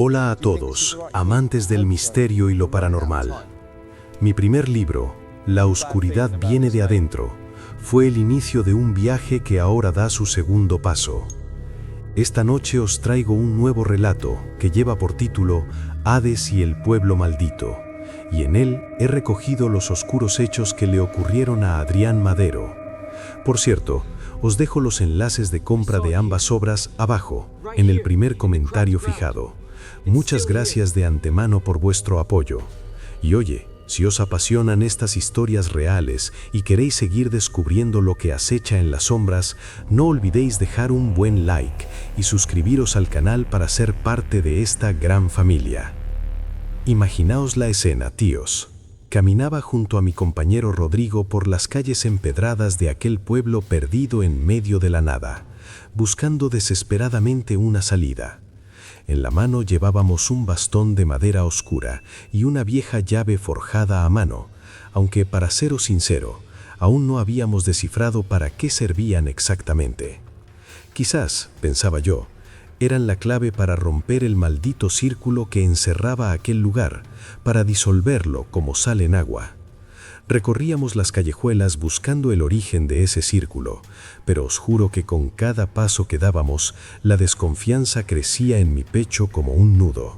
Hola a todos, amantes del misterio y lo paranormal. Mi primer libro, La oscuridad viene de adentro, fue el inicio de un viaje que ahora da su segundo paso. Esta noche os traigo un nuevo relato que lleva por título Hades y el pueblo maldito, y en él he recogido los oscuros hechos que le ocurrieron a Adrián Madero. Por cierto, os dejo los enlaces de compra de ambas obras abajo, en el primer comentario fijado. Muchas gracias de antemano por vuestro apoyo. Y oye, si os apasionan estas historias reales y queréis seguir descubriendo lo que acecha en las sombras, no olvidéis dejar un buen like y suscribiros al canal para ser parte de esta gran familia. Imaginaos la escena, tíos. Caminaba junto a mi compañero Rodrigo por las calles empedradas de aquel pueblo perdido en medio de la nada, buscando desesperadamente una salida. En la mano llevábamos un bastón de madera oscura y una vieja llave forjada a mano, aunque para seros sincero, aún no habíamos descifrado para qué servían exactamente. Quizás, pensaba yo, eran la clave para romper el maldito círculo que encerraba aquel lugar, para disolverlo como sal en agua. Recorríamos las callejuelas buscando el origen de ese círculo, pero os juro que con cada paso que dábamos, la desconfianza crecía en mi pecho como un nudo.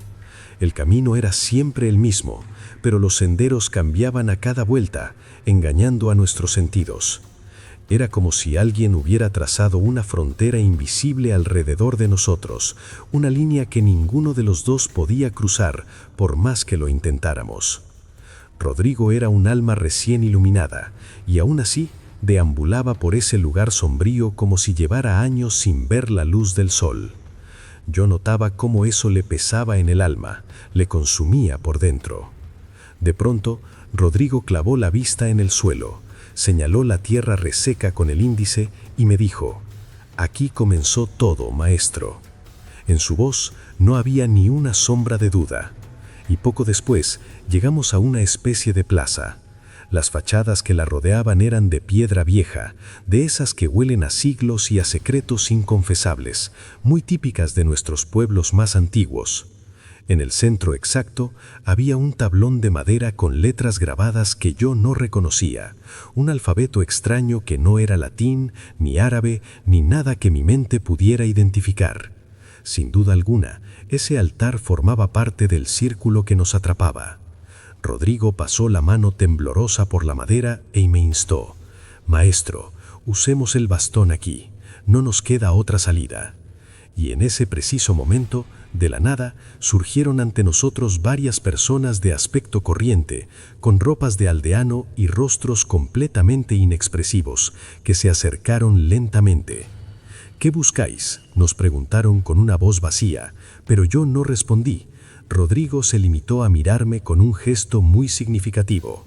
El camino era siempre el mismo, pero los senderos cambiaban a cada vuelta, engañando a nuestros sentidos. Era como si alguien hubiera trazado una frontera invisible alrededor de nosotros, una línea que ninguno de los dos podía cruzar, por más que lo intentáramos. Rodrigo era un alma recién iluminada, y aún así deambulaba por ese lugar sombrío como si llevara años sin ver la luz del sol. Yo notaba cómo eso le pesaba en el alma, le consumía por dentro. De pronto, Rodrigo clavó la vista en el suelo, señaló la tierra reseca con el índice y me dijo: «Aquí comenzó todo, maestro». En su voz no había ni una sombra de duda. Y poco después llegamos a una especie de plaza. Las fachadas que la rodeaban eran de piedra vieja, de esas que huelen a siglos y a secretos inconfesables, muy típicas de nuestros pueblos más antiguos. En el centro exacto había un tablón de madera con letras grabadas que yo no reconocía, un alfabeto extraño que no era latín, ni árabe, ni nada que mi mente pudiera identificar. Sin duda alguna, ese altar formaba parte del círculo que nos atrapaba. Rodrigo pasó la mano temblorosa por la madera y me instó: «Maestro, usemos el bastón aquí, no nos queda otra salida». Y en ese preciso momento, de la nada, surgieron ante nosotros varias personas de aspecto corriente, con ropas de aldeano y rostros completamente inexpresivos, que se acercaron lentamente. «¿Qué buscáis?», nos preguntaron con una voz vacía, pero yo no respondí. Rodrigo se limitó a mirarme con un gesto muy significativo.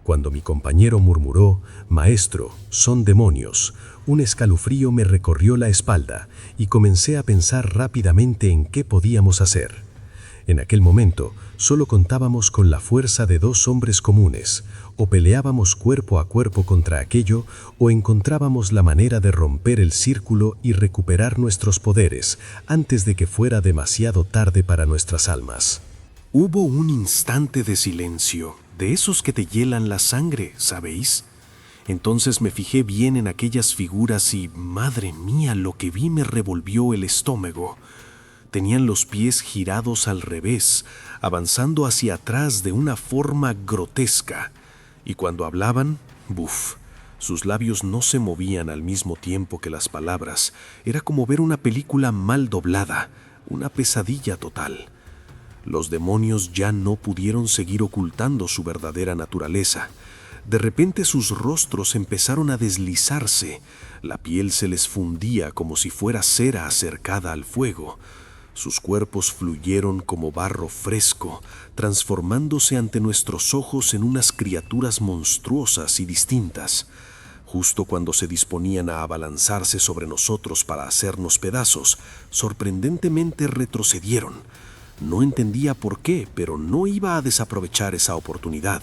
Cuando mi compañero murmuró: «Maestro, son demonios», un escalofrío me recorrió la espalda y comencé a pensar rápidamente en qué podíamos hacer. En aquel momento solo contábamos con la fuerza de dos hombres comunes: o peleábamos cuerpo a cuerpo contra aquello, o encontrábamos la manera de romper el círculo y recuperar nuestros poderes antes de que fuera demasiado tarde para nuestras almas. Hubo un instante de silencio, de esos que te hielan la sangre, ¿sabéis? Entonces me fijé bien en aquellas figuras y, madre mía, lo que vi me revolvió el estómago. Tenían los pies girados al revés, avanzando hacia atrás de una forma grotesca. Y cuando hablaban, ¡buf! Sus labios no se movían al mismo tiempo que las palabras. Era como ver una película mal doblada, una pesadilla total. Los demonios ya no pudieron seguir ocultando su verdadera naturaleza. De repente sus rostros empezaron a deslizarse. La piel se les fundía como si fuera cera acercada al fuego. Sus cuerpos fluyeron como barro fresco, transformándose ante nuestros ojos en unas criaturas monstruosas y distintas. Justo cuando se disponían a abalanzarse sobre nosotros para hacernos pedazos, sorprendentemente retrocedieron. No entendía por qué, pero no iba a desaprovechar esa oportunidad.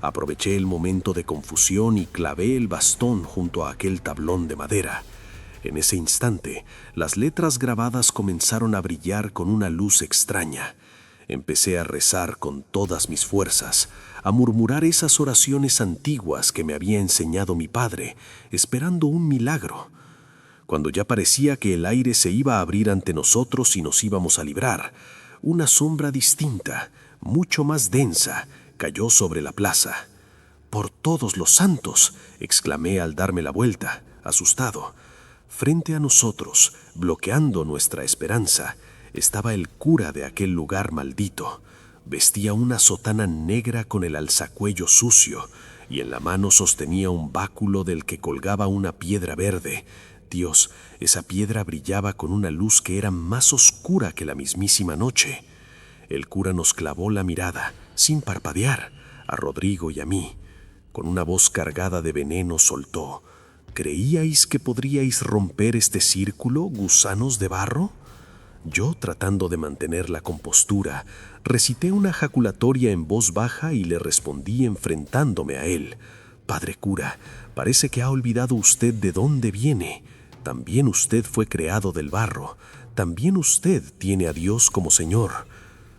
Aproveché el momento de confusión y clavé el bastón junto a aquel tablón de madera. En ese instante, las letras grabadas comenzaron a brillar con una luz extraña. Empecé a rezar con todas mis fuerzas, a murmurar esas oraciones antiguas que me había enseñado mi padre, esperando un milagro. Cuando ya parecía que el aire se iba a abrir ante nosotros y nos íbamos a librar, una sombra distinta, mucho más densa, cayó sobre la plaza. «¡Por todos los santos!», exclamé al darme la vuelta, asustado. Frente a nosotros, bloqueando nuestra esperanza, estaba el cura de aquel lugar maldito. Vestía una sotana negra con el alzacuello sucio y en la mano sostenía un báculo del que colgaba una piedra verde. Dios, esa piedra brillaba con una luz que era más oscura que la mismísima noche. El cura nos clavó la mirada, sin parpadear, a Rodrigo y a mí. Con una voz cargada de veneno soltó: «¿Creíais que podríais romper este círculo, gusanos de barro?». Yo, tratando de mantener la compostura, recité una jaculatoria en voz baja y le respondí enfrentándome a él: «Padre cura, parece que ha olvidado usted de dónde viene. También usted fue creado del barro. También usted tiene a Dios como Señor».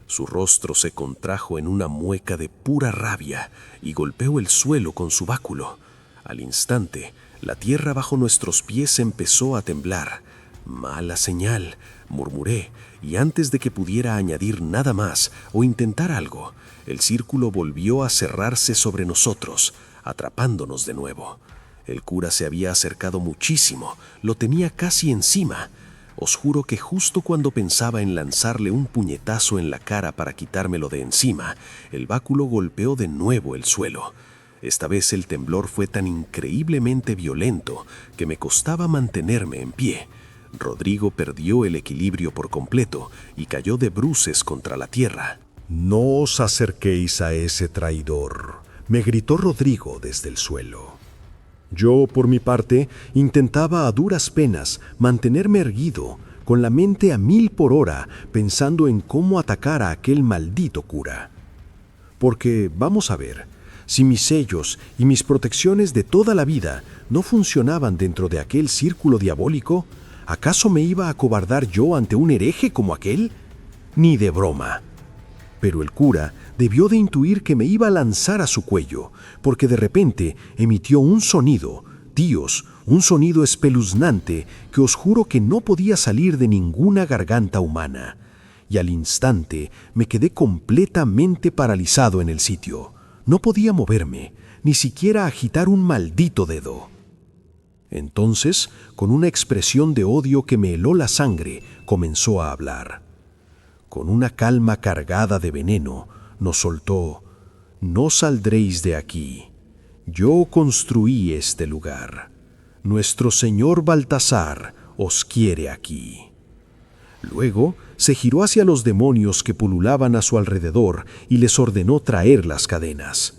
Su rostro se contrajo en una mueca de pura rabia y golpeó el suelo con su báculo. Al instante, la tierra bajo nuestros pies empezó a temblar. «Mala señal», murmuré, y antes de que pudiera añadir nada más o intentar algo, el círculo volvió a cerrarse sobre nosotros, atrapándonos de nuevo. El cura se había acercado muchísimo, lo tenía casi encima. Os juro que justo cuando pensaba en lanzarle un puñetazo en la cara para quitármelo de encima, el báculo golpeó de nuevo el suelo. Esta vez el temblor fue tan increíblemente violento que me costaba mantenerme en pie. Rodrigo perdió el equilibrio por completo y cayó de bruces contra la tierra. «No os acerquéis a ese traidor», me gritó Rodrigo desde el suelo. Yo, por mi parte, intentaba a duras penas mantenerme erguido, con la mente a 1000 por hora, pensando en cómo atacar a aquel maldito cura. Porque, vamos a ver, si mis sellos y mis protecciones de toda la vida no funcionaban dentro de aquel círculo diabólico, ¿acaso me iba a acobardar yo ante un hereje como aquel? Ni de broma. Pero el cura debió de intuir que me iba a lanzar a su cuello, porque de repente emitió un sonido, Dios, un sonido espeluznante que os juro que no podía salir de ninguna garganta humana. Y al instante me quedé completamente paralizado en el sitio. No podía moverme, ni siquiera agitar un maldito dedo. Entonces, con una expresión de odio que me heló la sangre, comenzó a hablar. Con una calma cargada de veneno, nos soltó: «No saldréis de aquí. Yo construí este lugar. Nuestro señor Baltasar os quiere aquí». Luego se giró hacia los demonios que pululaban a su alrededor y les ordenó traer las cadenas.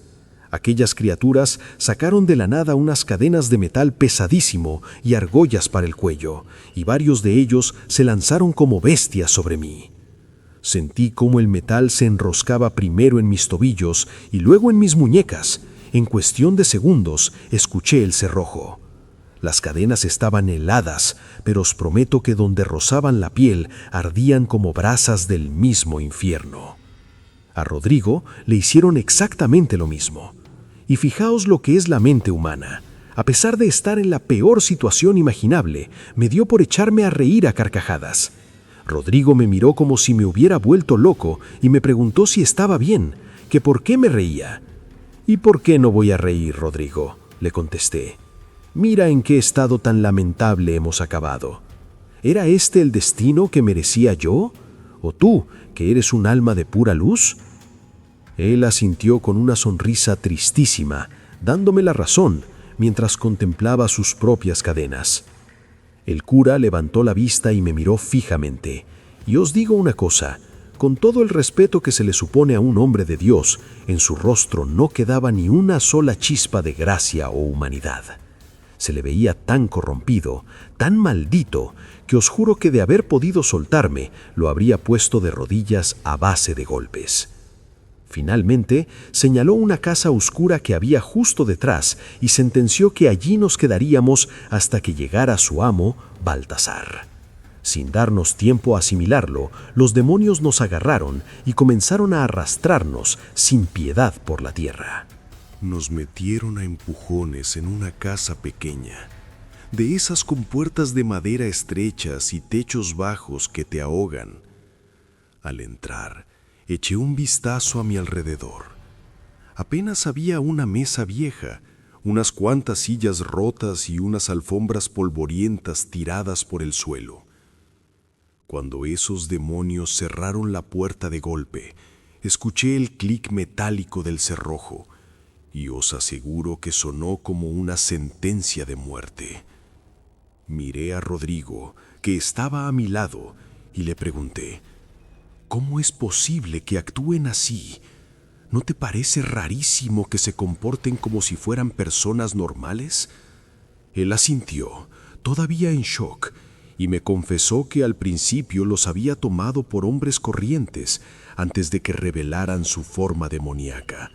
Aquellas criaturas sacaron de la nada unas cadenas de metal pesadísimo y argollas para el cuello, y varios de ellos se lanzaron como bestias sobre mí. Sentí cómo el metal se enroscaba primero en mis tobillos y luego en mis muñecas. En cuestión de segundos, escuché el cerrojo. Las cadenas estaban heladas, pero os prometo que donde rozaban la piel ardían como brasas del mismo infierno. A Rodrigo le hicieron exactamente lo mismo. Y fijaos lo que es la mente humana. A pesar de estar en la peor situación imaginable, me dio por echarme a reír a carcajadas. Rodrigo me miró como si me hubiera vuelto loco y me preguntó si estaba bien, que por qué me reía. «¿Y por qué no voy a reír, Rodrigo?», le contesté. «Mira en qué estado tan lamentable hemos acabado. ¿Era este el destino que merecía yo? ¿O tú, que eres un alma de pura luz?». Él asintió con una sonrisa tristísima, dándome la razón, mientras contemplaba sus propias cadenas. El cura levantó la vista y me miró fijamente. Y os digo una cosa, con todo el respeto que se le supone a un hombre de Dios, en su rostro no quedaba ni una sola chispa de gracia o humanidad. Se le veía tan corrompido, tan maldito, que os juro que de haber podido soltarme, lo habría puesto de rodillas a base de golpes. Finalmente, señaló una casa oscura que había justo detrás y sentenció que allí nos quedaríamos hasta que llegara su amo, Baltasar. Sin darnos tiempo a asimilarlo, los demonios nos agarraron y comenzaron a arrastrarnos sin piedad por la tierra. Nos metieron a empujones en una casa pequeña, de esas con puertas de madera estrechas y techos bajos que te ahogan. Al entrar, eché un vistazo a mi alrededor. Apenas había una mesa vieja, unas cuantas sillas rotas y unas alfombras polvorientas tiradas por el suelo. Cuando esos demonios cerraron la puerta de golpe, escuché el clic metálico del cerrojo, y os aseguro que sonó como una sentencia de muerte. Miré a Rodrigo, que estaba a mi lado, y le pregunté: ¿cómo es posible que actúen así? ¿No te parece rarísimo que se comporten como si fueran personas normales? Él asintió, todavía en shock, y me confesó que al principio los había tomado por hombres corrientes antes de que revelaran su forma demoníaca.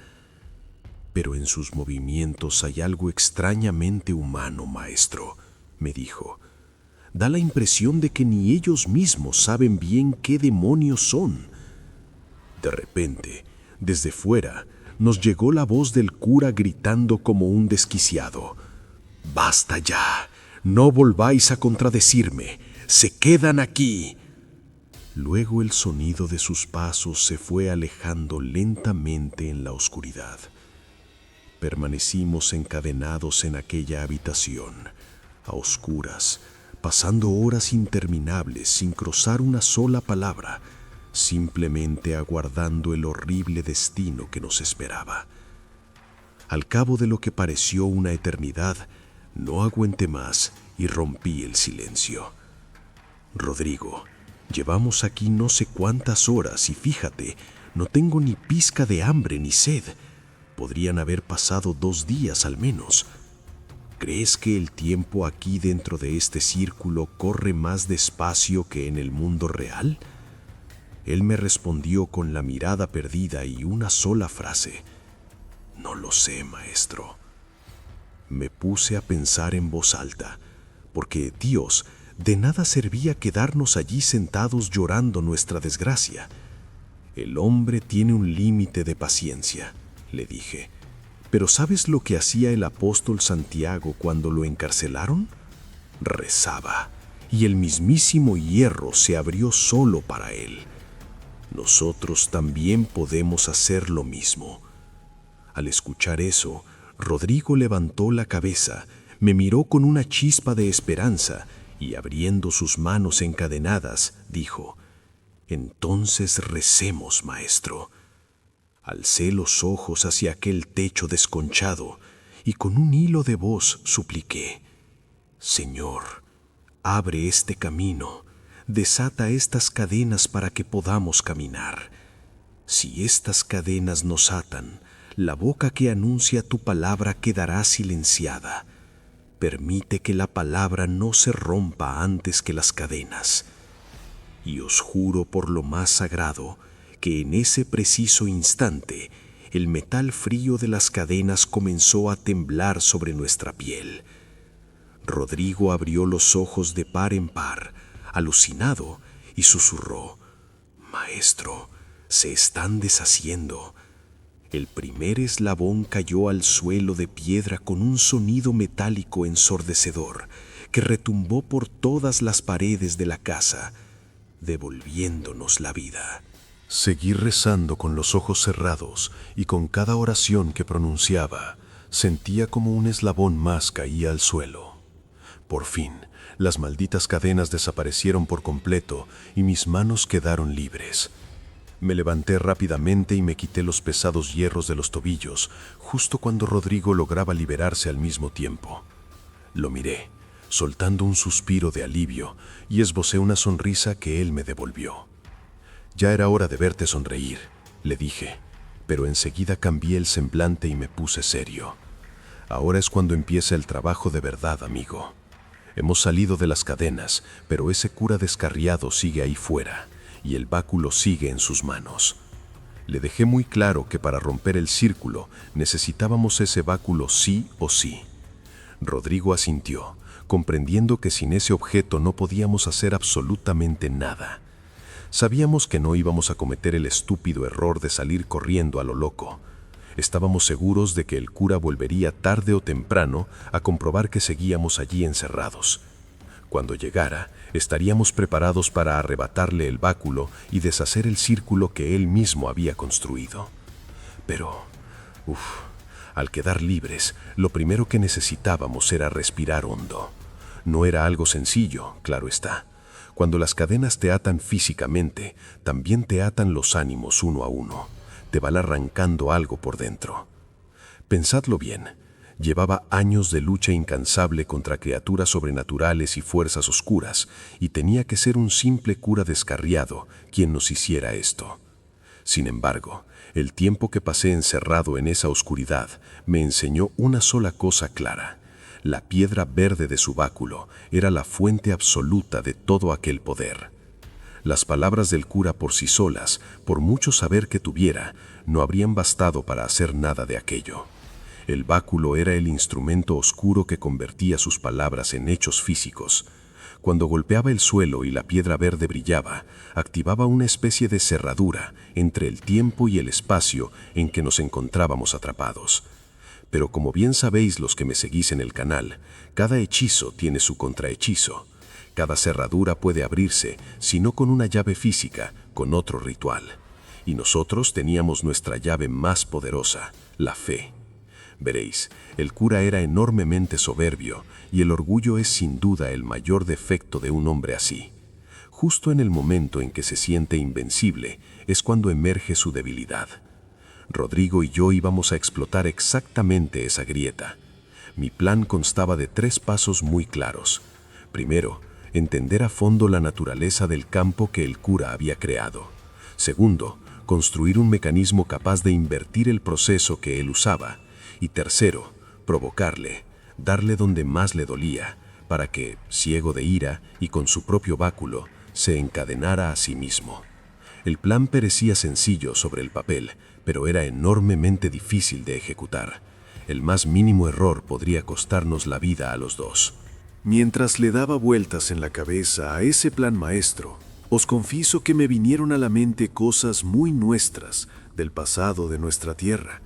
Pero en sus movimientos hay algo extrañamente humano, maestro, me dijo. Da la impresión de que ni ellos mismos saben bien qué demonios son. De repente, desde fuera, nos llegó la voz del cura gritando como un desquiciado: «¡Basta ya! No volváis a contradecirme. ¡Se quedan aquí!». Luego el sonido de sus pasos se fue alejando lentamente en la oscuridad. Permanecimos encadenados en aquella habitación, a oscuras, pasando horas interminables sin cruzar una sola palabra, simplemente aguardando el horrible destino que nos esperaba. Al cabo de lo que pareció una eternidad, no aguanté más y rompí el silencio. «Rodrigo, llevamos aquí no sé cuántas horas y fíjate, no tengo ni pizca de hambre ni sed. Podrían haber pasado 2 días al menos. ¿Crees que el tiempo aquí dentro de este círculo corre más despacio que en el mundo real?». Él me respondió con la mirada perdida y una sola frase: «No lo sé, maestro». Me puse a pensar en voz alta, porque, Dios, de nada servía quedarnos allí sentados llorando nuestra desgracia. «El hombre tiene un límite de paciencia», le dije. «¿Pero sabes lo que hacía el apóstol Santiago cuando lo encarcelaron? Rezaba, y el mismísimo hierro se abrió solo para él. Nosotros también podemos hacer lo mismo». Al escuchar eso, Rodrigo levantó la cabeza, me miró con una chispa de esperanza y, abriendo sus manos encadenadas, dijo: «Entonces recemos, maestro». Alcé los ojos hacia aquel techo desconchado y con un hilo de voz supliqué: «Señor, abre este camino, desata estas cadenas para que podamos caminar. Si estas cadenas nos atan, la boca que anuncia tu palabra quedará silenciada. Permite que la palabra no se rompa antes que las cadenas». Y os juro por lo más sagrado que en ese preciso instante el metal frío de las cadenas comenzó a temblar sobre nuestra piel. Rodrigo abrió los ojos de par en par, alucinado, y susurró: «Maestro, se están deshaciendo». El primer eslabón cayó al suelo de piedra con un sonido metálico ensordecedor que retumbó por todas las paredes de la casa, devolviéndonos la vida. Seguí rezando con los ojos cerrados y con cada oración que pronunciaba, sentía como un eslabón más caía al suelo. Por fin, las malditas cadenas desaparecieron por completo y mis manos quedaron libres. Me levanté rápidamente y me quité los pesados hierros de los tobillos, justo cuando Rodrigo lograba liberarse al mismo tiempo. Lo miré, soltando un suspiro de alivio, y esbocé una sonrisa que él me devolvió. «Ya era hora de verte sonreír», le dije, pero enseguida cambié el semblante y me puse serio. «Ahora es cuando empieza el trabajo de verdad, amigo. Hemos salido de las cadenas, pero ese cura descarriado sigue ahí fuera, y el báculo sigue en sus manos. Le dejé muy claro que para romper el círculo necesitábamos ese báculo sí o sí. Rodrigo asintió, comprendiendo que sin ese objeto no podíamos hacer absolutamente nada. Sabíamos que no íbamos a cometer el estúpido error de salir corriendo a lo loco. Estábamos seguros de que el cura volvería tarde o temprano a comprobar que seguíamos allí encerrados. Cuando llegara, estaríamos preparados para arrebatarle el báculo y deshacer el círculo que él mismo había construido. Pero, al quedar libres, lo primero que necesitábamos era respirar hondo. No era algo sencillo, claro está. Cuando las cadenas te atan físicamente, también te atan los ánimos uno a uno. Te van arrancando algo por dentro. Pensadlo bien. Llevaba años de lucha incansable contra criaturas sobrenaturales y fuerzas oscuras, y tenía que ser un simple cura descarriado quien nos hiciera esto. Sin embargo, el tiempo que pasé encerrado en esa oscuridad me enseñó una sola cosa clara. La piedra verde de su báculo era la fuente absoluta de todo aquel poder. Las palabras del cura por sí solas, por mucho saber que tuviera, no habrían bastado para hacer nada de aquello. El báculo era el instrumento oscuro que convertía sus palabras en hechos físicos. Cuando golpeaba el suelo y la piedra verde brillaba, activaba una especie de cerradura entre el tiempo y el espacio en que nos encontrábamos atrapados. Pero como bien sabéis los que me seguís en el canal, cada hechizo tiene su contrahechizo. Cada cerradura puede abrirse, si no con una llave física, con otro ritual. Y nosotros teníamos nuestra llave más poderosa, la fe. Veréis, el cura era enormemente soberbio, y el orgullo es sin duda el mayor defecto de un hombre así. Justo en el momento en que se siente invencible, es cuando emerge su debilidad. Rodrigo y yo íbamos a explotar exactamente esa grieta. Mi plan constaba de 3 pasos muy claros. Primero, entender a fondo la naturaleza del campo que el cura había creado. Segundo, construir un mecanismo capaz de invertir el proceso que él usaba. Y tercero, provocarle, darle donde más le dolía, para que, ciego de ira y con su propio báculo, se encadenara a sí mismo. El plan parecía sencillo sobre el papel, pero era enormemente difícil de ejecutar. El más mínimo error podría costarnos la vida a los dos. Mientras le daba vueltas en la cabeza a ese plan maestro, os confieso que me vinieron a la mente cosas muy nuestras del pasado de nuestra tierra.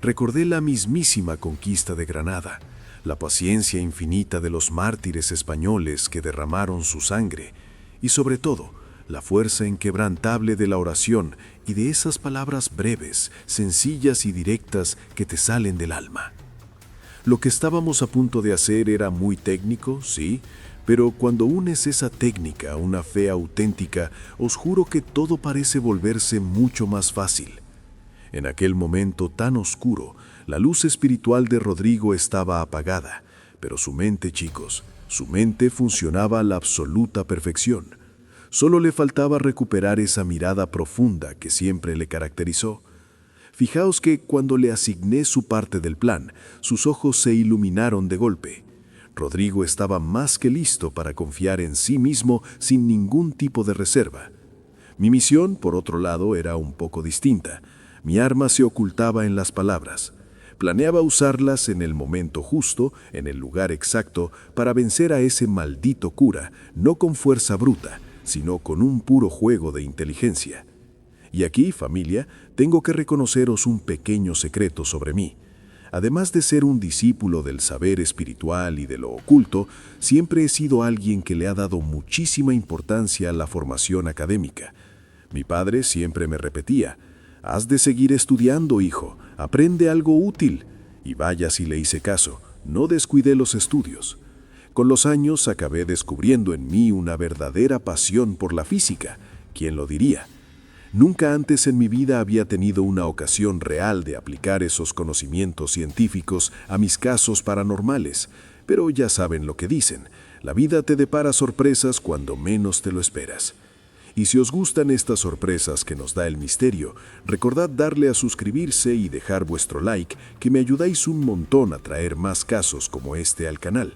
Recordé la mismísima conquista de Granada, la paciencia infinita de los mártires españoles que derramaron su sangre, y sobre todo, la fuerza inquebrantable de la oración y de esas palabras breves, sencillas y directas que te salen del alma. Lo que estábamos a punto de hacer era muy técnico, sí, pero cuando unes esa técnica a una fe auténtica, os juro que todo parece volverse mucho más fácil. En aquel momento tan oscuro, la luz espiritual de Rodrigo estaba apagada, pero su mente, chicos, su mente funcionaba a la absoluta perfección. Solo le faltaba recuperar esa mirada profunda que siempre le caracterizó. Fijaos que cuando le asigné su parte del plan, sus ojos se iluminaron de golpe. Rodrigo estaba más que listo para confiar en sí mismo sin ningún tipo de reserva. Mi misión, por otro lado, era un poco distinta. Mi arma se ocultaba en las palabras. Planeaba usarlas en el momento justo, en el lugar exacto, para vencer a ese maldito cura, no con fuerza bruta, sino con un puro juego de inteligencia. Y aquí, familia, tengo que reconoceros un pequeño secreto sobre mí. Además de ser un discípulo del saber espiritual y de lo oculto, siempre he sido alguien que le ha dado muchísima importancia a la formación académica. Mi padre siempre me repetía: «Has de seguir estudiando, hijo, aprende algo útil». Y vaya si le hice caso, no descuidé los estudios. Con los años acabé descubriendo en mí una verdadera pasión por la física. ¿Quién lo diría? Nunca antes en mi vida había tenido una ocasión real de aplicar esos conocimientos científicos a mis casos paranormales, pero ya saben lo que dicen, la vida te depara sorpresas cuando menos te lo esperas. Y si os gustan estas sorpresas que nos da el misterio, recordad darle a suscribirse y dejar vuestro like, que me ayudáis un montón a traer más casos como este al canal.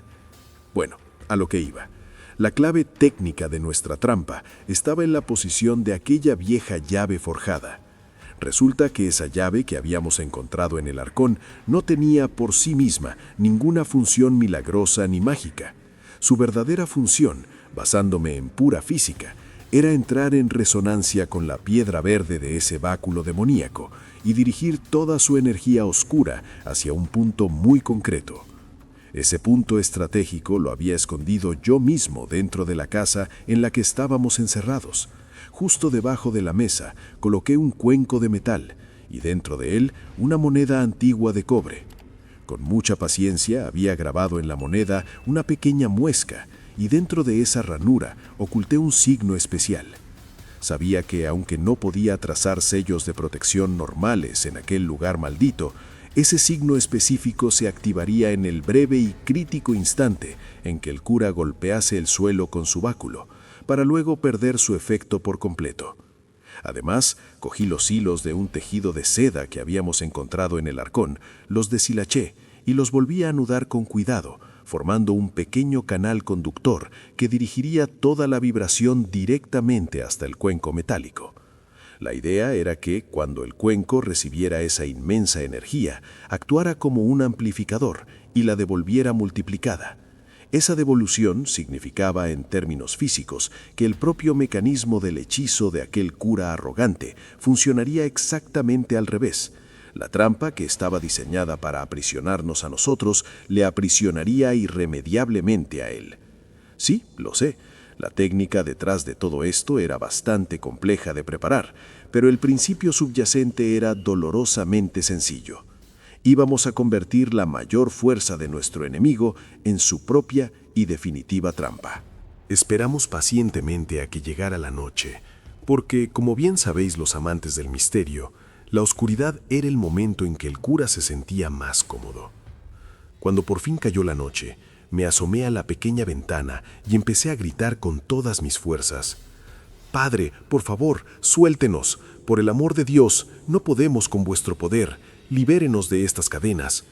Bueno, a lo que iba. La clave técnica de nuestra trampa estaba en la posición de aquella vieja llave forjada. Resulta que esa llave que habíamos encontrado en el arcón no tenía por sí misma ninguna función milagrosa ni mágica. Su verdadera función, basándome en pura física, era entrar en resonancia con la piedra verde de ese báculo demoníaco y dirigir toda su energía oscura hacia un punto muy concreto. Ese punto estratégico lo había escondido yo mismo dentro de la casa en la que estábamos encerrados. Justo debajo de la mesa coloqué un cuenco de metal y dentro de él una moneda antigua de cobre. Con mucha paciencia había grabado en la moneda una pequeña muesca y dentro de esa ranura oculté un signo especial. Sabía que aunque no podía trazar sellos de protección normales en aquel lugar maldito, ese signo específico se activaría en el breve y crítico instante en que el cura golpease el suelo con su báculo, para luego perder su efecto por completo. Además, cogí los hilos de un tejido de seda que habíamos encontrado en el arcón, los deshilaché y los volví a anudar con cuidado, formando un pequeño canal conductor que dirigiría toda la vibración directamente hasta el cuenco metálico. La idea era que, cuando el cuenco recibiera esa inmensa energía, actuara como un amplificador y la devolviera multiplicada. Esa devolución significaba, en términos físicos, que el propio mecanismo del hechizo de aquel cura arrogante funcionaría exactamente al revés. La trampa, que estaba diseñada para aprisionarnos a nosotros, le aprisionaría irremediablemente a él. Sí, lo sé. La técnica detrás de todo esto era bastante compleja de preparar, pero el principio subyacente era dolorosamente sencillo. Íbamos a convertir la mayor fuerza de nuestro enemigo en su propia y definitiva trampa. Esperamos pacientemente a que llegara la noche, porque, como bien sabéis los amantes del misterio, la oscuridad era el momento en que el cura se sentía más cómodo. Cuando por fin cayó la noche, me asomé a la pequeña ventana y empecé a gritar con todas mis fuerzas: «Padre, por favor, suéltenos. Por el amor de Dios, no podemos con vuestro poder. Libérenos de estas cadenas».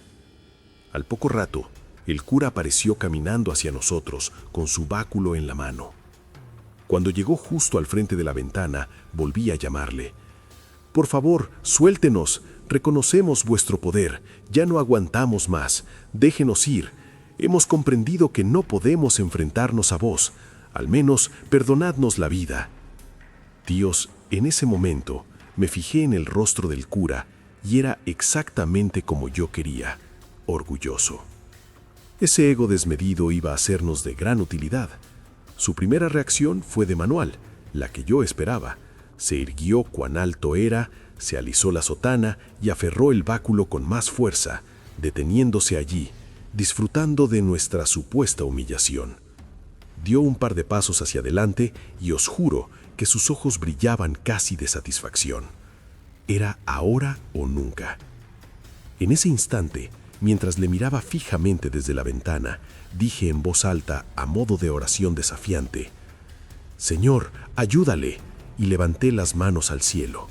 Al poco rato, el cura apareció caminando hacia nosotros con su báculo en la mano. Cuando llegó justo al frente de la ventana, volví a llamarle: «Por favor, suéltenos. Reconocemos vuestro poder. Ya no aguantamos más. Déjenos ir. Hemos comprendido que no podemos enfrentarnos a vos. Al menos, perdonadnos la vida». Dios, en ese momento, me fijé en el rostro del cura y era exactamente como yo quería, orgulloso. Ese ego desmedido iba a sernos de gran utilidad. Su primera reacción fue de manual, la que yo esperaba. Se irguió cuán alto era, se alisó la sotana y aferró el báculo con más fuerza, deteniéndose allí, disfrutando de nuestra supuesta humillación. Dio un par de pasos hacia adelante y os juro que sus ojos brillaban casi de satisfacción. Era ahora o nunca. En ese instante, mientras le miraba fijamente desde la ventana, dije en voz alta, a modo de oración desafiante: «Señor, ayúdale», y levanté las manos al cielo.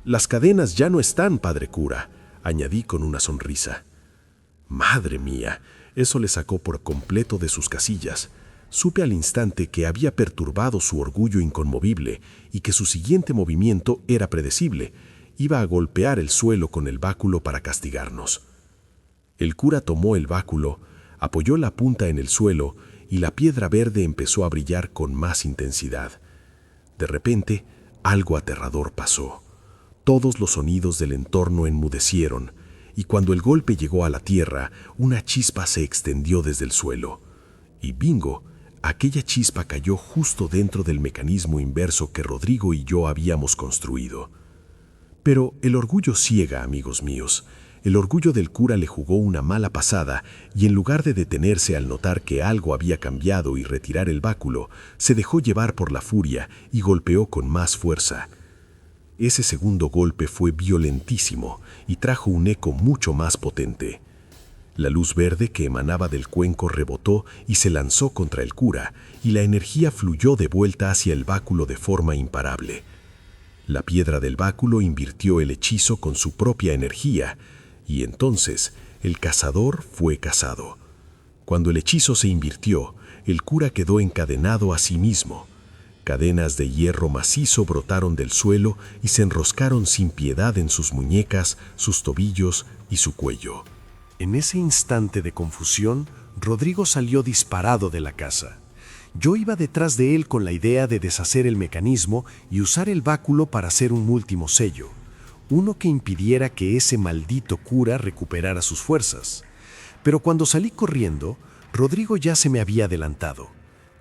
«Las cadenas ya no están, padre cura», añadí con una sonrisa. Madre mía, eso le sacó por completo de sus casillas. Supe al instante que había perturbado su orgullo inconmovible y que su siguiente movimiento era predecible. Iba a golpear el suelo con el báculo para castigarnos. El cura tomó el báculo, apoyó la punta en el suelo y la piedra verde empezó a brillar con más intensidad. De repente, algo aterrador pasó. Todos los sonidos del entorno enmudecieron, y cuando el golpe llegó a la tierra, una chispa se extendió desde el suelo. Y bingo, aquella chispa cayó justo dentro del mecanismo inverso que Rodrigo y yo habíamos construido. Pero el orgullo ciega, amigos míos. El orgullo del cura le jugó una mala pasada y en lugar de detenerse al notar que algo había cambiado y retirar el báculo, se dejó llevar por la furia y golpeó con más fuerza. Ese segundo golpe fue violentísimo y trajo un eco mucho más potente. La luz verde que emanaba del cuenco rebotó y se lanzó contra el cura, y la energía fluyó de vuelta hacia el báculo de forma imparable. La piedra del báculo invirtió el hechizo con su propia energía, y entonces el cazador fue cazado. Cuando el hechizo se invirtió, el cura quedó encadenado a sí mismo. Cadenas de hierro macizo brotaron del suelo y se enroscaron sin piedad en sus muñecas, sus tobillos y su cuello. En ese instante de confusión, Rodrigo salió disparado de la casa. Yo iba detrás de él con la idea de deshacer el mecanismo y usar el báculo para hacer un último sello, uno que impidiera que ese maldito cura recuperara sus fuerzas. Pero cuando salí corriendo, Rodrigo ya se me había adelantado.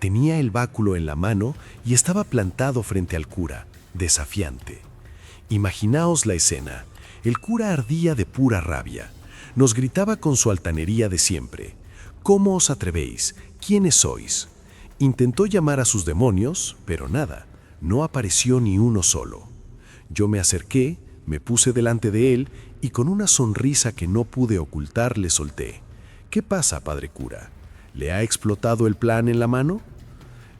Tenía el báculo en la mano y estaba plantado frente al cura, desafiante. Imaginaos la escena. El cura ardía de pura rabia. Nos gritaba con su altanería de siempre: «¿Cómo os atrevéis? ¿Quiénes sois?». Intentó llamar a sus demonios, pero nada, no apareció ni uno solo. Yo me acerqué, me puse delante de él y con una sonrisa que no pude ocultar le solté: «¿Qué pasa, padre cura? ¿Le ha explotado el plan en la mano?».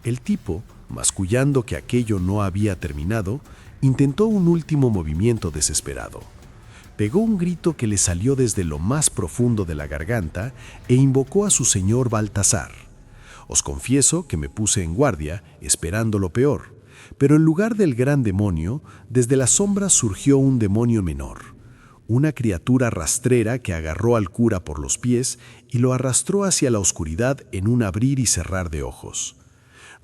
El tipo, mascullando que aquello no había terminado, intentó un último movimiento desesperado. Pegó un grito que le salió desde lo más profundo de la garganta e invocó a su señor Baltasar. Os confieso que me puse en guardia, esperando lo peor, pero en lugar del gran demonio, desde las sombras surgió un demonio menor, una criatura rastrera que agarró al cura por los pies y lo arrastró hacia la oscuridad en un abrir y cerrar de ojos.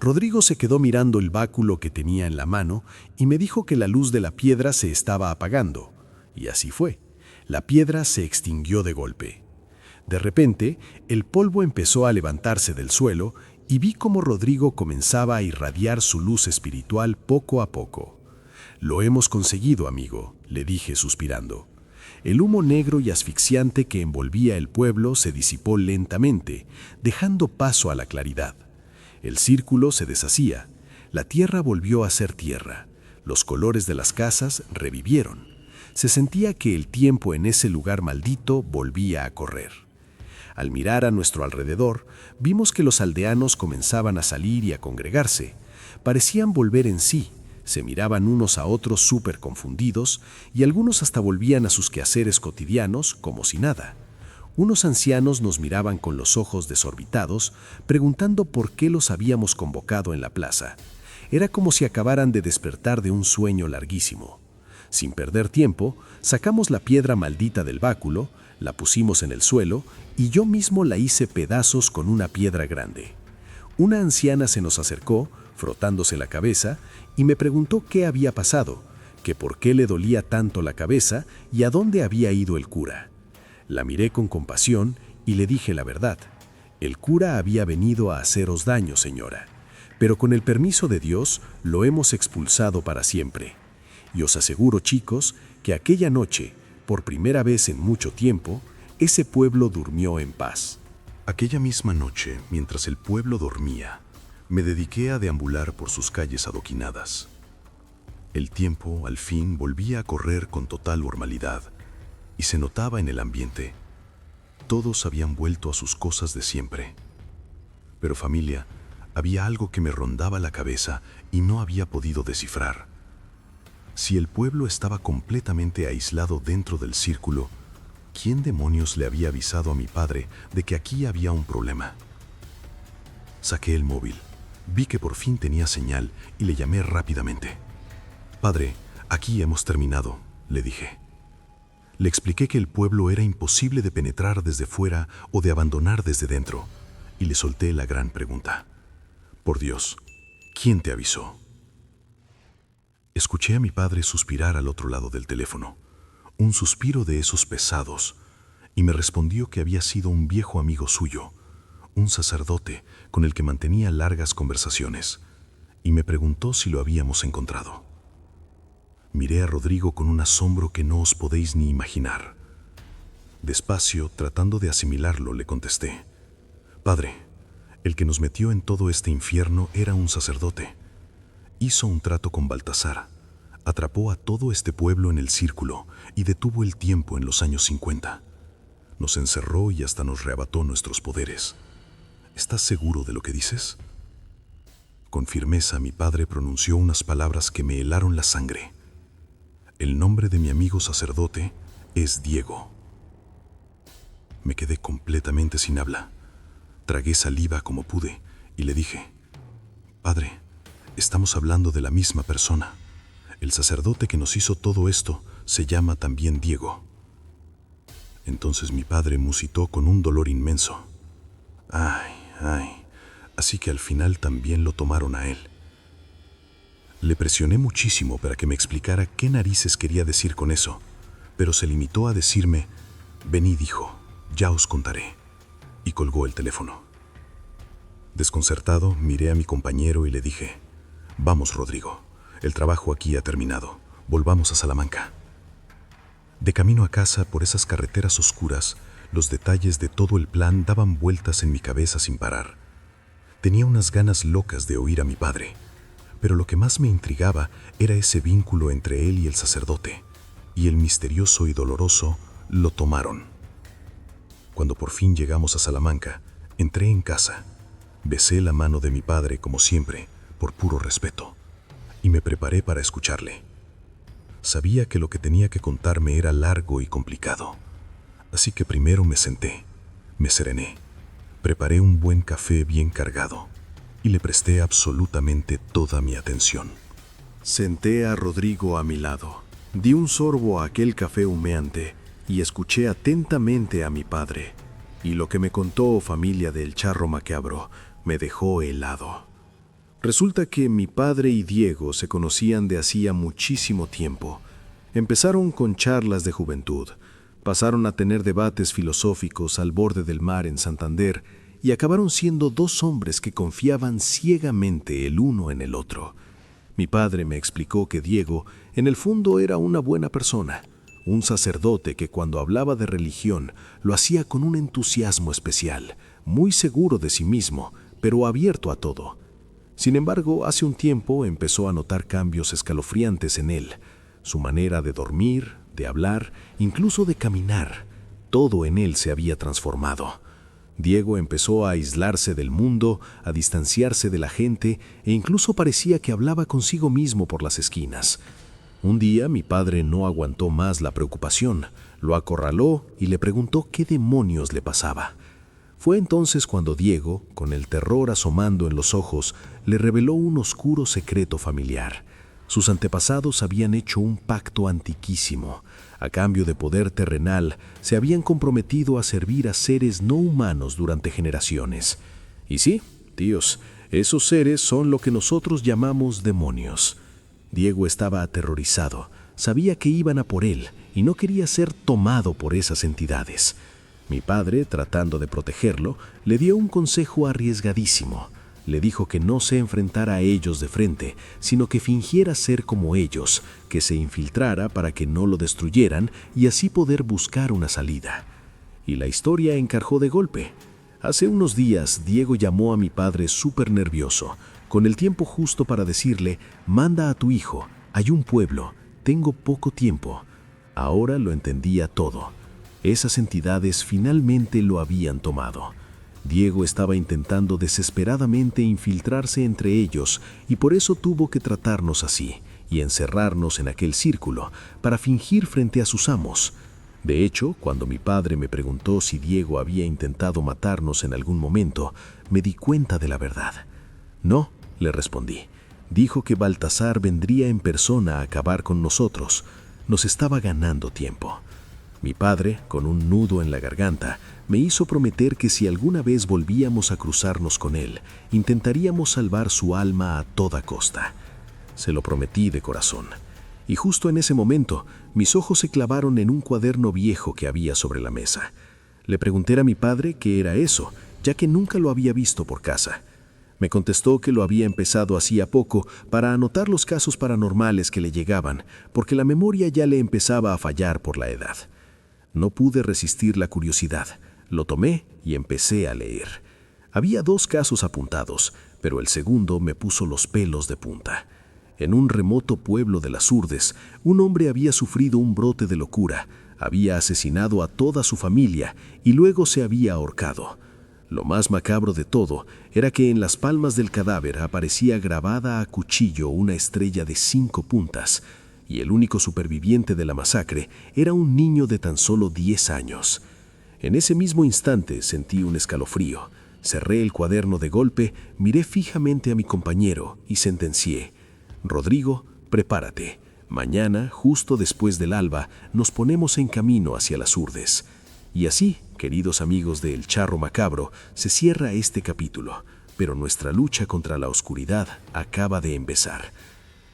Rodrigo se quedó mirando el báculo que tenía en la mano y me dijo que la luz de la piedra se estaba apagando. Y así fue. La piedra se extinguió de golpe. De repente, el polvo empezó a levantarse del suelo y vi cómo Rodrigo comenzaba a irradiar su luz espiritual poco a poco. «Lo hemos conseguido, amigo», le dije suspirando. El humo negro y asfixiante que envolvía el pueblo se disipó lentamente, dejando paso a la claridad. El círculo se deshacía, la tierra volvió a ser tierra, los colores de las casas revivieron. Se sentía que el tiempo en ese lugar maldito volvía a correr. Al mirar a nuestro alrededor, vimos que los aldeanos comenzaban a salir y a congregarse. Parecían volver en sí, se miraban unos a otros súper confundidos y algunos hasta volvían a sus quehaceres cotidianos como si nada. Unos ancianos nos miraban con los ojos desorbitados, preguntando por qué los habíamos convocado en la plaza. Era como si acabaran de despertar de un sueño larguísimo. Sin perder tiempo, sacamos la piedra maldita del báculo, la pusimos en el suelo y yo mismo la hice pedazos con una piedra grande. Una anciana se nos acercó, frotándose la cabeza, y me preguntó qué había pasado, que por qué le dolía tanto la cabeza y a dónde había ido el cura. La miré con compasión y le dije la verdad. El cura había venido a haceros daño, señora, pero con el permiso de Dios lo hemos expulsado para siempre. Y os aseguro, chicos, que aquella noche, por primera vez en mucho tiempo, ese pueblo durmió en paz. Aquella misma noche, mientras el pueblo dormía, me dediqué a deambular por sus calles adoquinadas. El tiempo, al fin, volvía a correr con total normalidad, y se notaba en el ambiente. Todos habían vuelto a sus cosas de siempre. Pero, familia, había algo que me rondaba la cabeza y no había podido descifrar. Si el pueblo estaba completamente aislado dentro del círculo, ¿quién demonios le había avisado a mi padre de que aquí había un problema? Saqué el móvil, vi que por fin tenía señal y le llamé rápidamente. «Padre, aquí hemos terminado», le dije. Le expliqué que el pueblo era imposible de penetrar desde fuera o de abandonar desde dentro, y le solté la gran pregunta. «Por Dios, ¿quién te avisó?». Escuché a mi padre suspirar al otro lado del teléfono, un suspiro de esos pesados, y me respondió que había sido un viejo amigo suyo, un sacerdote con el que mantenía largas conversaciones, y me preguntó si lo habíamos encontrado. Miré a Rodrigo con un asombro que no os podéis ni imaginar. Despacio, tratando de asimilarlo, le contesté: «Padre, el que nos metió en todo este infierno era un sacerdote. Hizo un trato con Baltasar, atrapó a todo este pueblo en el círculo y detuvo el tiempo en los años 50. Nos encerró y hasta nos arrebató nuestros poderes. ¿Estás seguro de lo que dices?». Con firmeza mi padre pronunció unas palabras que me helaron la sangre. «El nombre de mi amigo sacerdote es Diego». Me quedé completamente sin habla. Tragué saliva como pude y le dije: «Padre, Estamos hablando de la misma persona. El sacerdote que nos hizo todo esto se llama también Diego. Entonces mi padre musitó con un dolor inmenso. Ay, ay, así que al final también lo tomaron a él. Le presioné muchísimo para que me explicara qué narices quería decir con eso, pero se limitó a decirme, venid, hijo, ya os contaré, y colgó el teléfono. Desconcertado, miré a mi compañero y le dije, vamos, Rodrigo, el trabajo aquí ha terminado, volvamos a Salamanca. De camino a casa por esas carreteras oscuras, los detalles de todo el plan daban vueltas en mi cabeza sin parar. Tenía unas ganas locas de oír a mi padre, pero lo que más me intrigaba era ese vínculo entre él y el sacerdote, y el misterioso y doloroso lo tomaron. Cuando por fin llegamos a Salamanca, entré en casa, besé la mano de mi padre como siempre, por puro respeto, y me preparé para escucharle. Sabía que lo que tenía que contarme era largo y complicado, así que primero me senté, me serené, preparé un buen café bien cargado y le presté absolutamente toda mi atención. Senté a Rodrigo a mi lado, di un sorbo a aquel café humeante y escuché atentamente a mi padre. Y lo que me contó familia del charro macabro me dejó helado. Resulta que mi padre y Diego se conocían de hacía muchísimo tiempo. Empezaron con charlas de juventud, pasaron a tener debates filosóficos al borde del mar en Santander y acabaron siendo dos hombres que confiaban ciegamente el uno en el otro. Mi padre me explicó que Diego, en el fondo, era una buena persona, un sacerdote que cuando hablaba de religión lo hacía con un entusiasmo especial, muy seguro de sí mismo, pero abierto a todo. Sin embargo, hace un tiempo empezó a notar cambios escalofriantes en él. Su manera de dormir, de hablar, incluso de caminar, todo en él se había transformado. Diego empezó a aislarse del mundo, a distanciarse de la gente e incluso parecía que hablaba consigo mismo por las esquinas. Un día mi padre no aguantó más la preocupación, lo acorraló y le preguntó qué demonios le pasaba. Fue entonces cuando Diego, con el terror asomando en los ojos, le reveló un oscuro secreto familiar. Sus antepasados habían hecho un pacto antiquísimo. A cambio de poder terrenal, se habían comprometido a servir a seres no humanos durante generaciones. Y sí, tíos, esos seres son lo que nosotros llamamos demonios. Diego estaba aterrorizado, sabía que iban a por él y no quería ser tomado por esas entidades. Mi padre, tratando de protegerlo, le dio un consejo arriesgadísimo. Le dijo que no se enfrentara a ellos de frente, sino que fingiera ser como ellos, que se infiltrara para que no lo destruyeran y así poder buscar una salida. Y la historia encajó de golpe. Hace unos días, Diego llamó a mi padre súper nervioso, con el tiempo justo para decirle, manda a tu hijo, hay un pueblo, tengo poco tiempo. Ahora lo entendía todo. Esas entidades finalmente lo habían tomado. Diego estaba intentando desesperadamente infiltrarse entre ellos y por eso tuvo que tratarnos así y encerrarnos en aquel círculo para fingir frente a sus amos. De hecho, cuando mi padre me preguntó si Diego había intentado matarnos en algún momento, me di cuenta de la verdad. No, le respondí. Dijo que Baltasar vendría en persona a acabar con nosotros. Nos estaba ganando tiempo. Mi padre, con un nudo en la garganta, me hizo prometer que si alguna vez volvíamos a cruzarnos con él, intentaríamos salvar su alma a toda costa. Se lo prometí de corazón. Y justo en ese momento, mis ojos se clavaron en un cuaderno viejo que había sobre la mesa. Le pregunté a mi padre qué era eso, ya que nunca lo había visto por casa. Me contestó que lo había empezado hacía poco para anotar los casos paranormales que le llegaban, porque la memoria ya le empezaba a fallar por la edad. No pude resistir la curiosidad. Lo tomé y empecé a leer. Había 2 casos apuntados, pero el segundo me puso los pelos de punta. En un remoto pueblo de las Urdes, un hombre había sufrido un brote de locura, había asesinado a toda su familia y luego se había ahorcado. Lo más macabro de todo era que en las palmas del cadáver aparecía grabada a cuchillo una estrella de 5 puntas, y el único superviviente de la masacre era un niño de tan solo 10 años. En ese mismo instante sentí un escalofrío. Cerré el cuaderno de golpe, miré fijamente a mi compañero y sentencié: Rodrigo, prepárate. Mañana, justo después del alba, nos ponemos en camino hacia las Urdes. Y así, queridos amigos de El Charro Macabro, se cierra este capítulo, pero nuestra lucha contra la oscuridad acaba de empezar.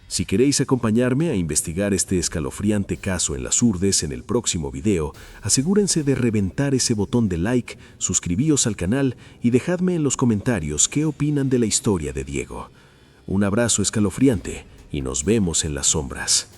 Si queréis acompañarme a investigar este escalofriante caso en las Urdes en el próximo video, asegúrense de reventar ese botón de like, suscribíos al canal y dejadme en los comentarios qué opinan de la historia de Diego. Un abrazo escalofriante y nos vemos en las sombras.